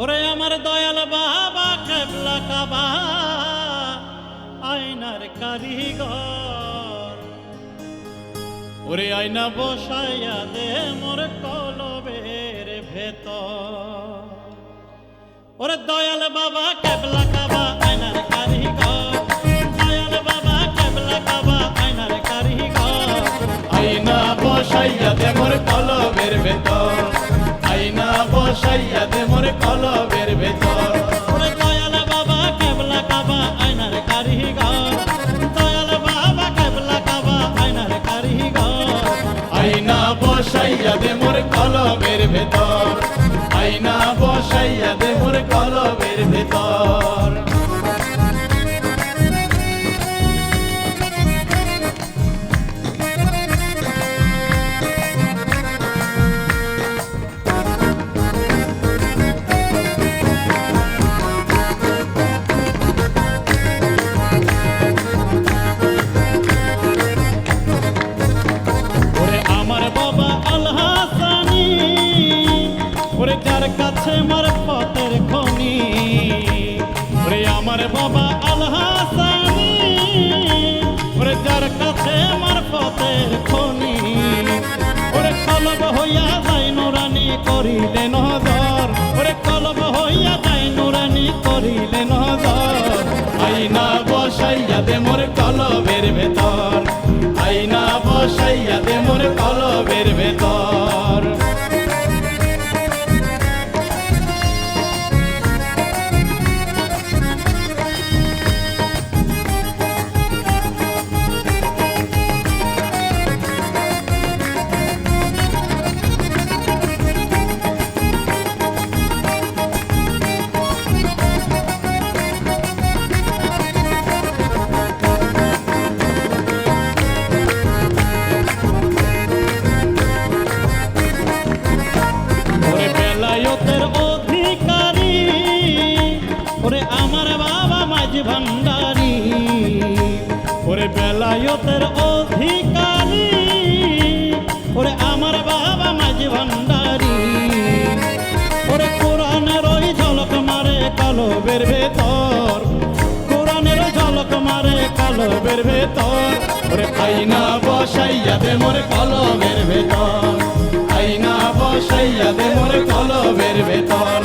ওরে আমার দয়াল বাবা কেবলা কাবা আয়নার কারিগর, ওরে আয়না বসাইয়া দে মোর কলবের ভেতর। ওরে দয়াল বাবা কেবলা কাবা আয়নার কারিগর, দয়াল বাবা কেবলা কাবা আয়নার কারিগর, আয়না বসাইয়া দে মোর কলবের ভেতর, আয়না বসাইয়া দে মোর কলবের ভেতর। ওরে দয়াল বাবা কেবলা কাবা আয়নার কারিগর, দয়াল বাবা কেবলা কাবা আয়নার কারিগর, আয়না বসাইয়া দে মোর কলবের ভেতর, আয়না বসাইয়া দে মোর কলবের ভেতর। ওরে আমার বাবা আল হাসানি, ওরে যার কাছে মার পথের খনি, ওরে আমার বাবা আল হাসানি, ওরে যার কাছে মার পথের খনি, ওরে কলব হইয়া যাই নুরানি করিলে নজর, ওরে কলব হইয়া যাই নুরানি করিলে নজর, আয়না বসাইয়া দে মোর কলবের ভেতর, আয়না বসাইয়া দে মোর কলবের ভেতর। ওরে বেলায়তের অধিকারী, ওরে আমার বাবা মাঝি ভান্ডারী, ওরে বেলায়তের অধিকারী, ওরে আমার বাবা মাঝি ভান্ডারী, ওরে কোরআনের ওই ঝলক মারে কলবের ভেতর, কোরআনের ঝলক মারে কলবের ভেতর, ওরে আয়না বসাইয়া দে মোর কলবের ভেতর, আয়না বসাইয়া দে মোর কলবের ভেতর।